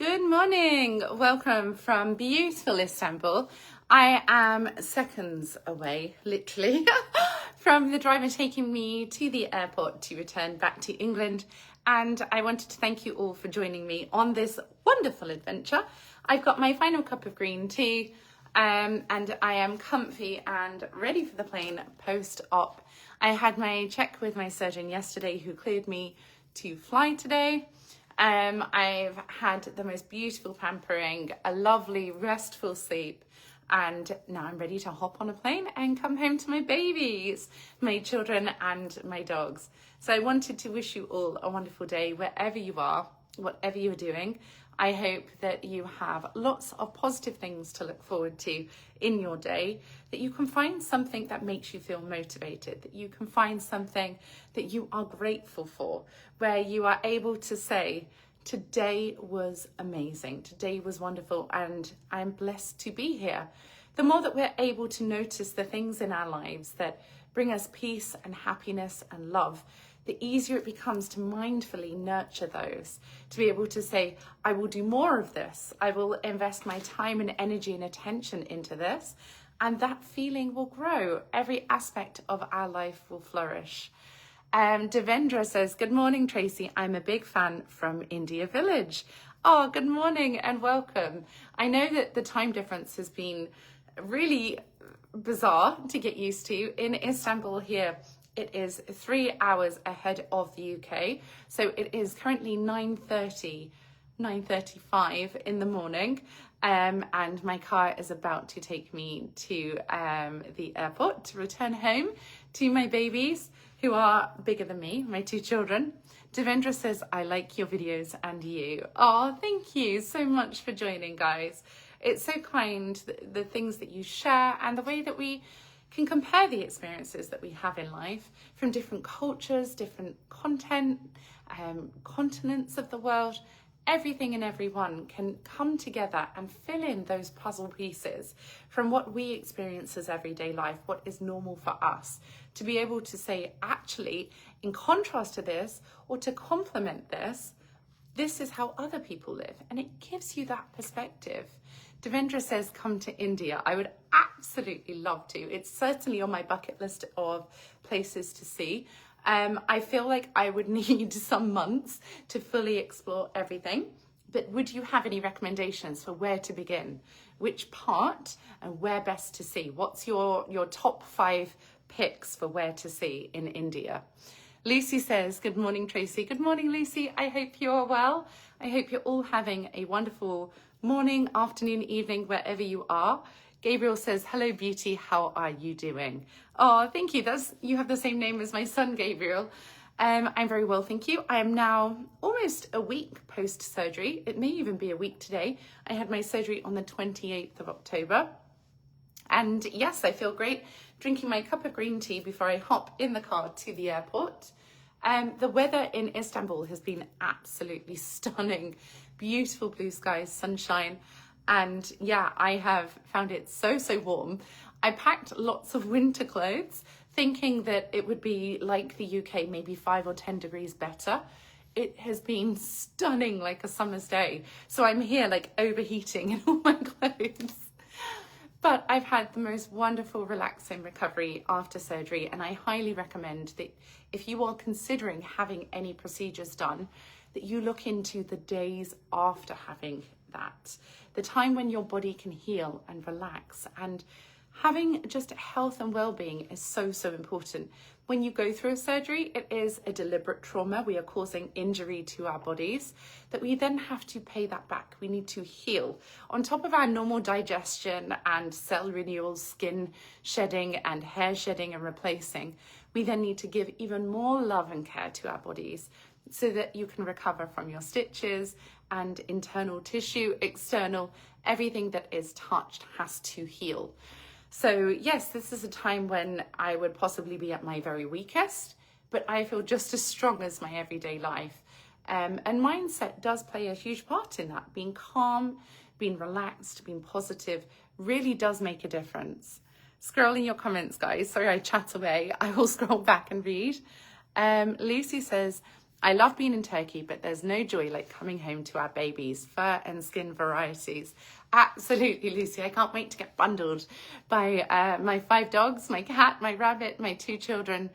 Good morning. Welcome from beautiful Istanbul. I am seconds away, literally, from the driver taking me to the airport to return back to England. And I wanted to thank you all for joining me on this wonderful adventure. I've got my final cup of green tea, and I am comfy and ready for the plane post-op. I had my check with my surgeon yesterday who cleared me to fly today. I've had the most beautiful pampering, a lovely restful sleep, and now I'm ready to hop on a plane and come home to my babies, my children and my dogs. So I wanted to wish you all a wonderful day wherever you are, whatever you're doing. I hope that you have lots of positive things to look forward to in your day, that you can find something that makes you feel motivated, that you can find something that you are grateful for, where you are able to say, today was amazing, today was wonderful, and I'm blessed to be here. The more that we're able to notice the things in our lives that bring us peace and happiness and love, the easier it becomes to mindfully nurture those, to be able to say, I will do more of this. I will invest my time and energy and attention into this. And that feeling will grow. Every aspect of our life will flourish. Devendra says, good morning, Tracy. I'm a big fan from India Village. Oh, good morning and welcome. I know that the time difference has been really bizarre to get used to. In Istanbul here, it is 3 hours ahead of the UK. So it is currently 9:35 in the morning. And my car is about to take me to the airport to return home to my babies, who are bigger than me, my two children. Devendra says, I like your videos and you. Oh, thank you so much for joining, guys. It's so kind, the things that you share and the way that we can compare the experiences that we have in life from different cultures, different content, continents of the world. Everything and everyone can come together and fill in those puzzle pieces from what we experience as everyday life, what is normal for us, to be able to say, actually, in contrast to this, or to complement this, this is how other people live. And it gives you that perspective. Devendra says, come to India. I would absolutely love to. It's certainly on my bucket list of places to see. I feel like I would need some months to fully explore everything. But would you have any recommendations for where to begin? Which part and where best to see? What's your top 5 picks for where to see in India? Lucy says, good morning, Tracy. Good morning, Lucy. I hope you're well. I hope you're all having a wonderful morning, afternoon, evening, wherever you are. Gabriel says, hello, beauty. How are you doing? Oh, thank you. You have the same name as my son, Gabriel. I'm very well, thank you. I am now almost a week post-surgery. It may even be a week today. I had my surgery on the 28th of October. And yes, I feel great drinking my cup of green tea before I hop in the car to the airport. The weather in Istanbul has been absolutely stunning. Beautiful blue skies, sunshine. And yeah, I have found it so warm. I packed lots of winter clothes, thinking that it would be like the UK, maybe 5 or 10 degrees better. It has been stunning, like a summer's day. So I'm here like overheating in all my clothes. But I've had the most wonderful, relaxing recovery after surgery. And I highly recommend that if you are considering having any procedures done, that you look into the days after having that. The time when your body can heal and relax, and having just health and well-being is so important. When you go through a surgery, it is a deliberate trauma. We are causing injury to our bodies that we then have to pay that back. We need to heal. On top of our normal digestion and cell renewal, skin shedding and hair shedding and replacing, we then need to give even more love and care to our bodies so that you can recover from your stitches and internal tissue, external, everything that is touched has to heal. So yes, this is a time when I would possibly be at my very weakest, but I feel just as strong as my everyday life. And mindset does play a huge part in that. Being calm, being relaxed, being positive really does make a difference. Scrolling your comments, guys. Sorry, I chat away. I will scroll back and read. Lucy says, I love being in Turkey, but there's no joy like coming home to our babies, fur and skin varieties. Absolutely, Lucy. I can't wait to get bundled by my 5 dogs, my cat, my rabbit, my 2 children.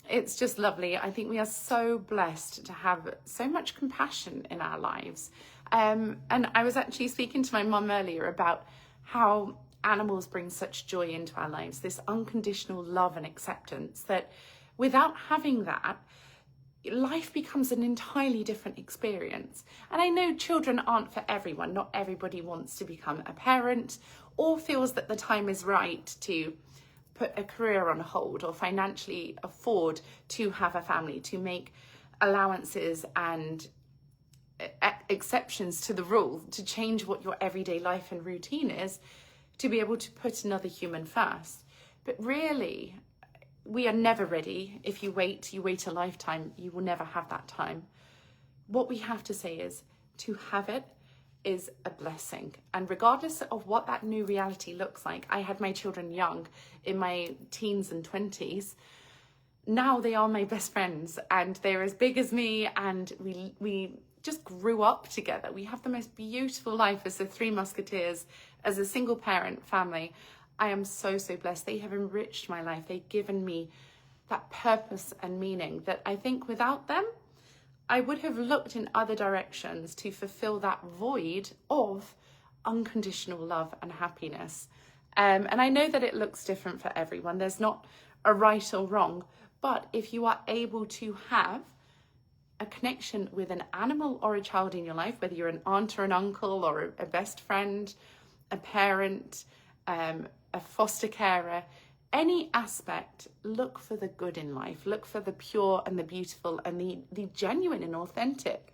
It's just lovely. I think we are so blessed to have so much compassion in our lives. And I was actually speaking to my mum earlier about how animals bring such joy into our lives, this unconditional love and acceptance, that without having that, life becomes an entirely different experience. And I know children aren't for everyone. Not everybody wants to become a parent or feels that the time is right to put a career on hold or financially afford to have a family, to make allowances and exceptions to the rule, to change what your everyday life and routine is, to be able to put another human first. But really, we are never ready. If you wait a lifetime, you will never have that time. What we have to say is, to have it is a blessing. And regardless of what that new reality looks like, I had my children young, in my teens and 20s. Now they are my best friends and they're as big as me, and we just grew up together. We have the most beautiful life as the 3 musketeers, as a single parent family. I am so, so blessed. They have enriched my life. They've given me that purpose and meaning that I think without them, I would have looked in other directions to fulfill that void of unconditional love and happiness. And I know that it looks different for everyone. There's not a right or wrong, but if you are able to have a connection with an animal or a child in your life, whether you're an aunt or an uncle or a best friend, a parent, a foster carer, any aspect, look for the good in life. Look for the pure and the beautiful and the genuine and authentic.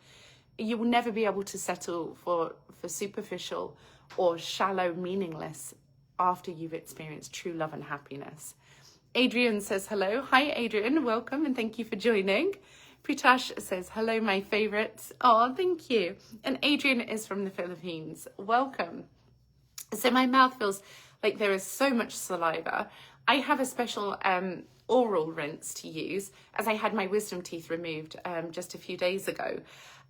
You will never be able to settle for superficial or shallow, meaningless after you've experienced true love and happiness. Adrian says hello. Hi, Adrian. Welcome and thank you for joining. Pritash says, hello, my favorites. Oh, thank you. And Adrian is from the Philippines. Welcome. So my mouth feels like there is so much saliva. I have a special oral rinse to use, as I had my wisdom teeth removed just a few days ago.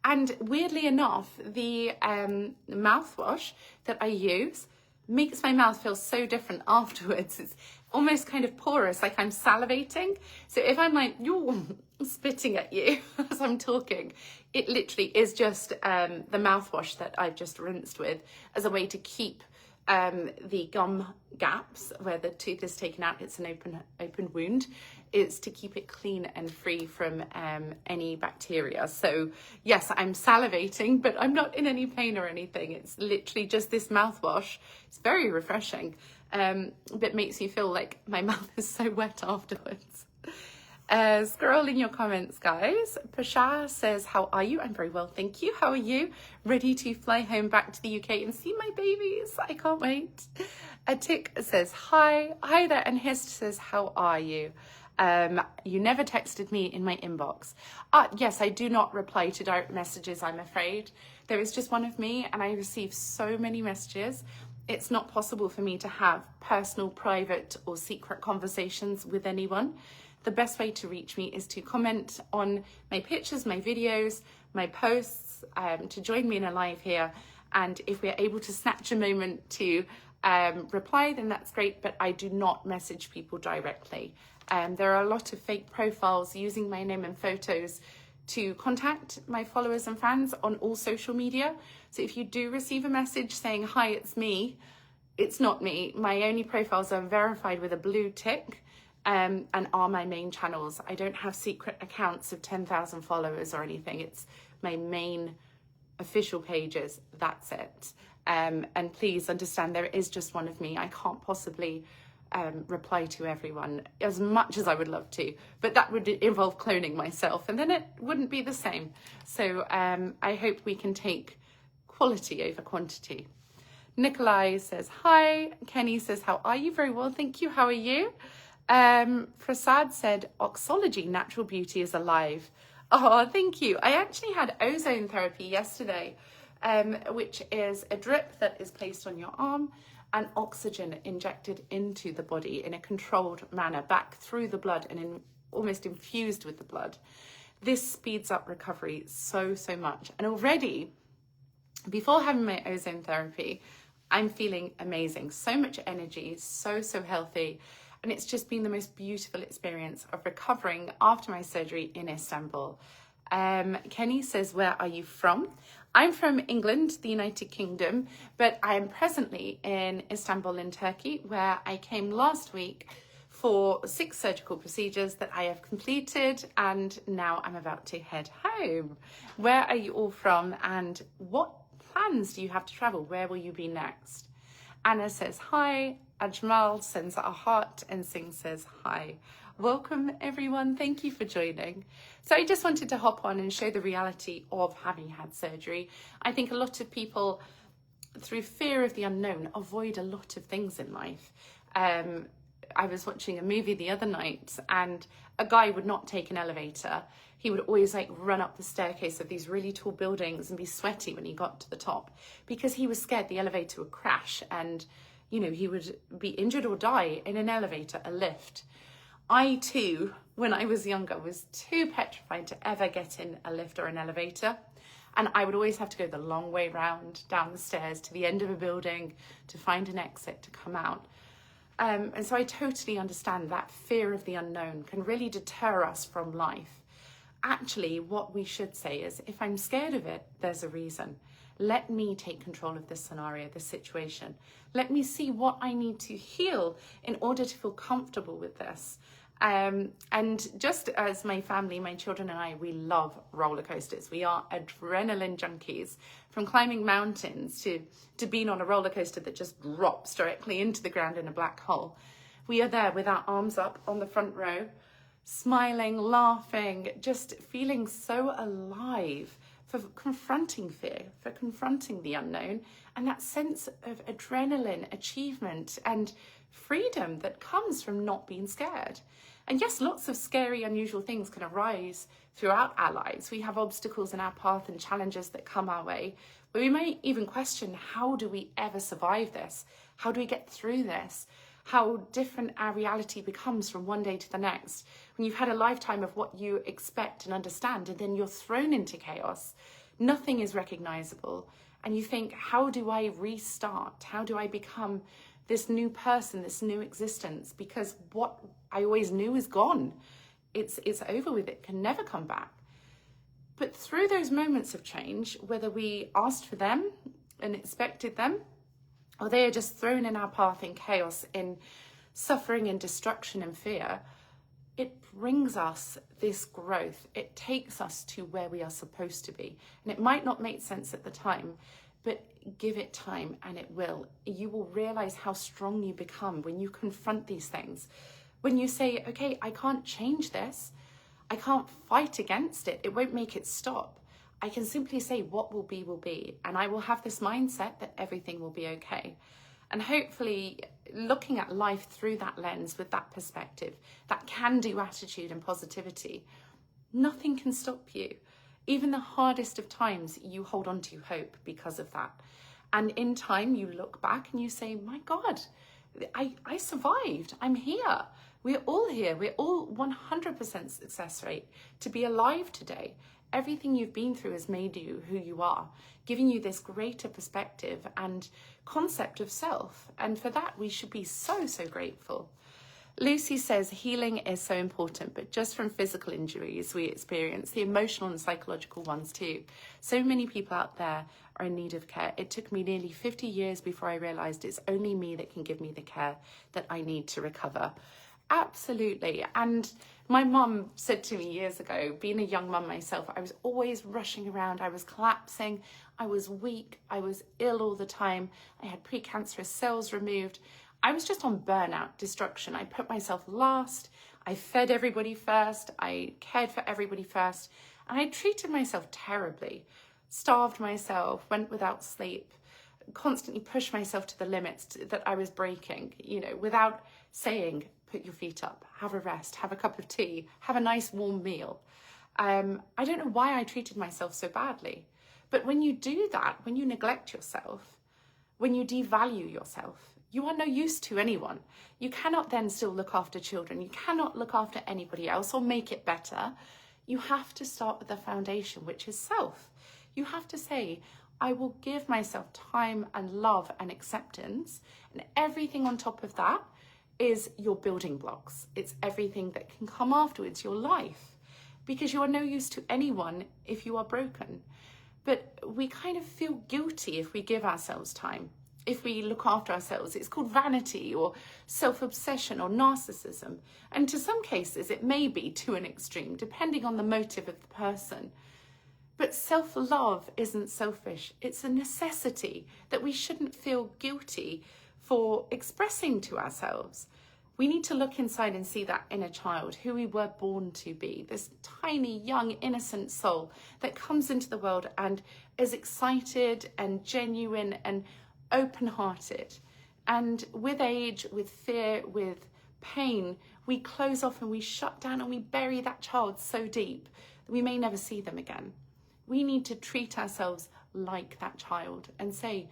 And weirdly enough, the mouthwash that I use makes my mouth feel so different afterwards. It's almost kind of porous, like I'm salivating. So if I'm like, you're spitting at you as I'm talking, it literally is just the mouthwash that I've just rinsed with as a way to keep the gum gaps where the tooth is taken out. It's an open wound. It's to keep it clean and free from any bacteria. So yes, I'm salivating, but I'm not in any pain or anything. It's literally just this mouthwash. It's very refreshing, but makes me feel like my mouth is so wet afterwards. Scroll in your comments, guys. Pasha says, how are you? I'm very well, thank you. How are you? Ready to fly home back to the UK and see my babies. I can't wait. Atik says, hi. Hi there. And Hist says, how are you? You never texted me in my inbox. Yes, I do not reply to direct messages, I'm afraid. There is just one of me and I receive so many messages. It's not possible for me to have personal, private or secret conversations with anyone. The best way to reach me is to comment on my pictures, my videos, my posts, to join me in a live here. And if we're able to snatch a moment to reply, then that's great, but I do not message people directly. There are a lot of fake profiles using my name and photos to contact my followers and fans on all social media. So if you do receive a message saying, hi, it's me, it's not me. My only profiles are verified with a blue tick. And are my main channels. I don't have secret accounts of 10,000 followers or anything. It's my main official pages. That's it. And please understand, there is just one of me. I can't possibly reply to everyone as much as I would love to, but that would involve cloning myself and then it wouldn't be the same. So I hope we can take quality over quantity. Nikolai says, hi. Kenny says, how are you? Very well, thank you. How are you? Prasad said, Oxology, natural beauty is alive. Oh, thank you. I actually had ozone therapy yesterday, which is a drip that is placed on your arm and oxygen injected into the body in a controlled manner, back through the blood and almost infused with the blood. This speeds up recovery so much. And already, before having my ozone therapy, I'm feeling amazing. So much energy, so healthy. And it's just been the most beautiful experience of recovering after my surgery in Istanbul. Kenny says, where are you from? I'm from England, the United Kingdom, but I am presently in Istanbul in Turkey, where I came last week for 6 surgical procedures that I have completed, and now I'm about to head home. Where are you all from, and what plans do you have to travel? Where will you be next? Anna says hi, Ajmal sends a heart, and Singh says hi. Welcome everyone, thank you for joining. So I just wanted to hop on and show the reality of having had surgery. I think a lot of people, through fear of the unknown, avoid a lot of things in life. I was watching a movie the other night, and a guy would not take an elevator. He would always run up the staircase of these really tall buildings and be sweaty when he got to the top, because he was scared the elevator would crash and, you know, he would be injured or die in an elevator, a lift. I too, when I was younger, was too petrified to ever get in a lift or an elevator. And I would always have to go the long way round, down the stairs to the end of a building to find an exit to come out. And so I totally understand that fear of the unknown can really deter us from life. Actually, what we should say is, if I'm scared of it, there's a reason. Let me take control of this scenario, this situation. Let me see what I need to heal in order to feel comfortable with this. And just as my family, my children and I, we love roller coasters. We are adrenaline junkies, from climbing mountains to being on a roller coaster that just drops directly into the ground in a black hole. We are there with our arms up on the front row, smiling, laughing, just feeling so alive for confronting fear, for confronting the unknown, and that sense of adrenaline, achievement, and freedom that comes from not being scared. And yes, lots of scary, unusual things can arise throughout our lives. We have obstacles in our path and challenges that come our way, but we may even question, how do we ever survive this? How do we get through this? How different our reality becomes from one day to the next. When you've had a lifetime of what you expect and understand, and then you're thrown into chaos, nothing is recognizable. And you think, how do I restart? How do I become this new person, this new existence? Because what I always knew is gone. It's over with, it can never come back. But through those moments of change, whether we asked for them and expected them, or they are just thrown in our path in chaos, in suffering and destruction and fear, it brings us this growth. It takes us to where we are supposed to be. And it might not make sense at the time, but give it time and it will. You will realize how strong you become when you confront these things. When you say, okay, I can't change this. I can't fight against it. It won't make it stop. I can simply say what will be, and I will have this mindset that everything will be okay. And hopefully looking at life through that lens, with that perspective, that can-do attitude and positivity, nothing can stop you. Even the hardest of times, you hold on to hope because of that. And in time, you look back and you say, my God, I survived. I'm here. We're all here. We're all 100% success rate to be alive today. Everything you've been through has made you who you are, giving you this greater perspective and concept of self. And for that, we should be so grateful. Lucy says, healing is so important, but just from physical injuries we experience, the emotional and psychological ones too. So many people out there are in need of care. It took me nearly 50 years before I realized it's only me that can give me the care that I need to recover. Absolutely. And my mum said to me years ago, being a young mum myself, I was always rushing around. I was collapsing. I was weak. I was ill all the time. I had precancerous cells removed. I was just on burnout, destruction. I put myself last. I fed everybody first. I cared for everybody first. And I treated myself terribly. Starved myself, went without sleep, constantly pushed myself to the limits that I was breaking, without saying, put your feet up, have a rest, have a cup of tea, have a nice warm meal. I don't know why I treated myself so badly. But when you do that, when you neglect yourself, when you devalue yourself, you are no use to anyone. You cannot then still look after children. You cannot look after anybody else or make it better. you have to start with the foundation, which is self. You have to say, I will give myself time and love and acceptance, and everything on top of that is your building blocks. It's everything that can come afterwards, your life, because you are no use to anyone if you are broken. But we kind of feel guilty if we give ourselves time, if we look after ourselves. It's called vanity or self-obsession or narcissism. And to some cases, it may be to an extreme, depending on the motive of the person. But self-love isn't selfish. It's a necessity that we shouldn't feel guilty for expressing to ourselves. We need to look inside and see that inner child, who we were born to be, this tiny, young, innocent soul that comes into the world and is excited and genuine and open-hearted. And with age, with fear, with pain, we close off and we shut down and we bury that child so deep that we may never see them again. We need to treat ourselves like that child and say,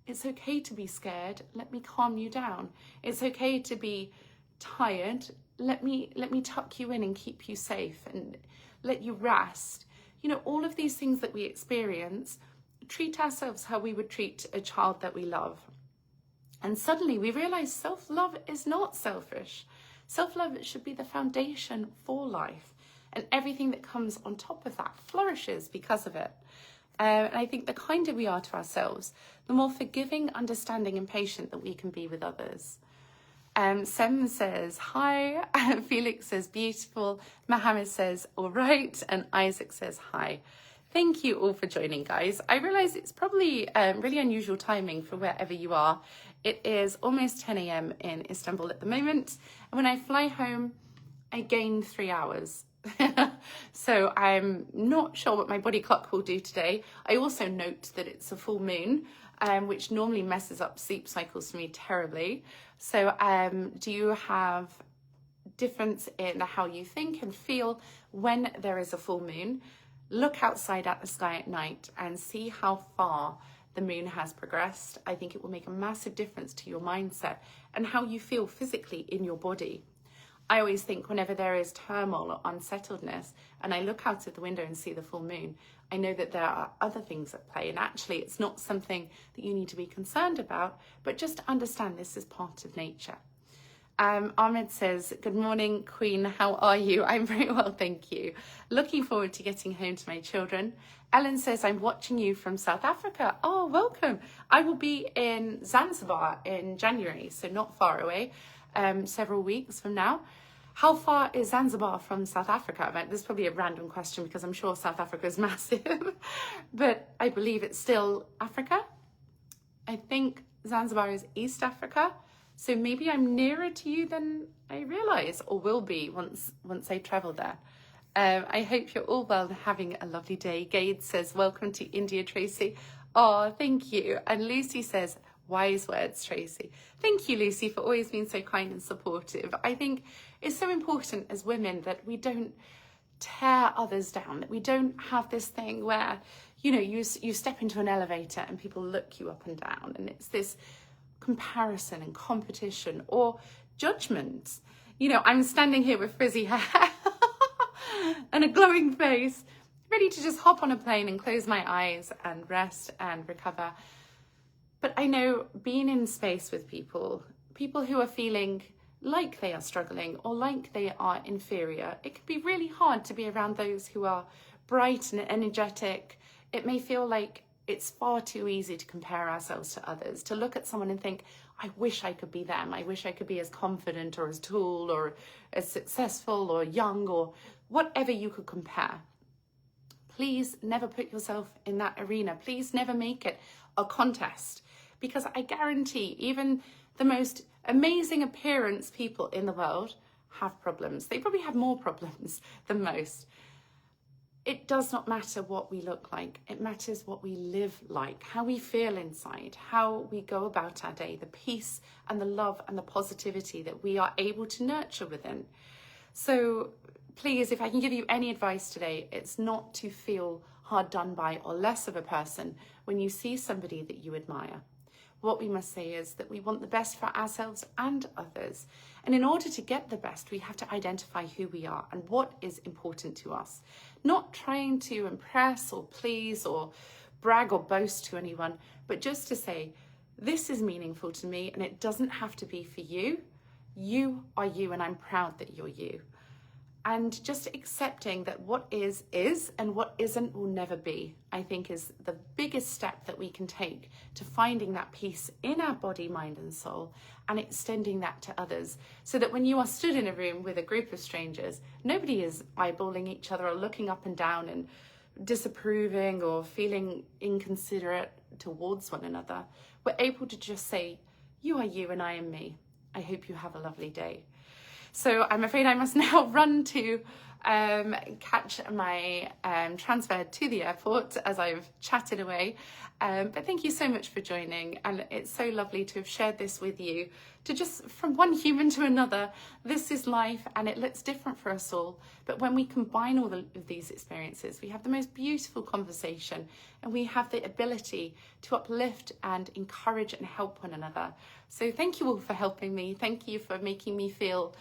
it's okay to be scared. Let me calm you down. It's okay to be tired. Let me tuck you in and keep you safe and let you rest. You know, all of these things that we experience, treat ourselves how we would treat a child that we love. And suddenly we realize self-love is not selfish. Self-love should be the foundation for life. And everything that comes on top of that flourishes because of it. And I think the kinder we are to ourselves, the more forgiving, understanding and patient that we can be with others. Sem says, hi. Felix says, beautiful. Mohammed says, all right. And Isaac says, hi. Thank you all for joining, guys. I realise it's probably really unusual timing for wherever you are. It is almost 10 a.m. in Istanbul at the moment. And when I fly home, I gain 3 hours. So I'm not sure what my body clock will do today. I also note that it's a full moon, which normally messes up sleep cycles for me terribly. So do you have difference in how you think and feel when there is a full moon? Look outside at the sky at night and see how far the moon has progressed. I think it will make a massive difference to your mindset and how you feel physically in your body. I always think whenever there is turmoil or unsettledness and I look out of the window and see the full moon, I know that there are other things at play. And actually, it's not something that you need to be concerned about, but just understand this is part of nature. Ahmed says, good morning, Queen. How are you? I'm very well, thank you. Looking forward to getting home to my children. Ellen says, I'm watching you from South Africa. Oh, welcome. I will be in Zanzibar in January, so not far away, several weeks from now. How far is Zanzibar from South Africa? This is probably a random question because I'm sure South Africa is massive, but I believe it's still Africa. I think Zanzibar is East Africa. So maybe I'm nearer to you than I realise, or will be once I travel there. I hope you're all well and having a lovely day. Gade says, welcome to India, Tracy. Oh, thank you. And Lucy says, wise words, Tracy. Thank you, Lucy, for always being so kind and supportive. I think it's so important as women that we don't tear others down, that we don't have this thing where, you know, you step into an elevator and people look you up and down, and it's this comparison and competition or judgment. You know, I'm standing here with frizzy hair and a glowing face, ready to just hop on a plane and close my eyes and rest and recover. But I know being in space with people who are feeling like they are struggling or like they are inferior, it can be really hard to be around those who are bright and energetic. It may feel like it's far too easy to compare ourselves to others, to look at someone and think, I wish I could be them. I wish I could be as confident or as tall or as successful or young or whatever you could compare. Please never put yourself in that arena. Please never make it a contest, because I guarantee even the most amazing appearance people in the world have problems. They probably have more problems than most. It does not matter what we look like. It matters what we live like, how we feel inside, how we go about our day, the peace and the love and the positivity that we are able to nurture within. So please, if I can give you any advice today, it's not to feel hard done by or less of a person when you see somebody that you admire. what we must say is that we want the best for ourselves and others. And in order to get the best, we have to identify who we are and what is important to us. Not trying to impress or please or brag or boast to anyone, but just to say, this is meaningful to me and it doesn't have to be for you. You are you and I'm proud that you're you. And just accepting that what is and what isn't will never be, I think is the biggest step that we can take to finding that peace in our body, mind and soul, and extending that to others. So that when you are stood in a room with a group of strangers, nobody is eyeballing each other or looking up and down and disapproving or feeling inconsiderate towards one another. We're able to just say, you are you and I am me. I hope you have a lovely day. So I'm afraid I must now run to catch my transfer to the airport as I've chatted away. But thank you so much for joining. And it's so lovely to have shared this with you, to just from one human to another. This is life and it looks different for us all. But when we combine all of these experiences, we have the most beautiful conversation and we have the ability to uplift and encourage and help one another. So thank you all for helping me. Thank you for making me feel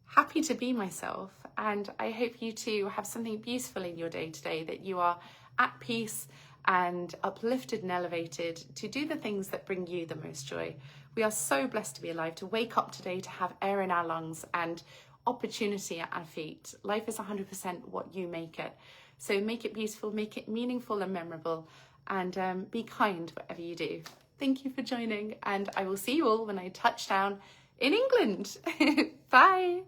happy to be myself, and I hope you too have something beautiful in your day today, that you are at peace and uplifted and elevated to do the things that bring you the most joy. We are so blessed to be alive, to wake up today, to have air in our lungs and opportunity at our feet. Life is 100% what you make it. So make it beautiful, make it meaningful and memorable, and be kind whatever you do. Thank you for joining, and I will see you all when I touch down in England. Bye.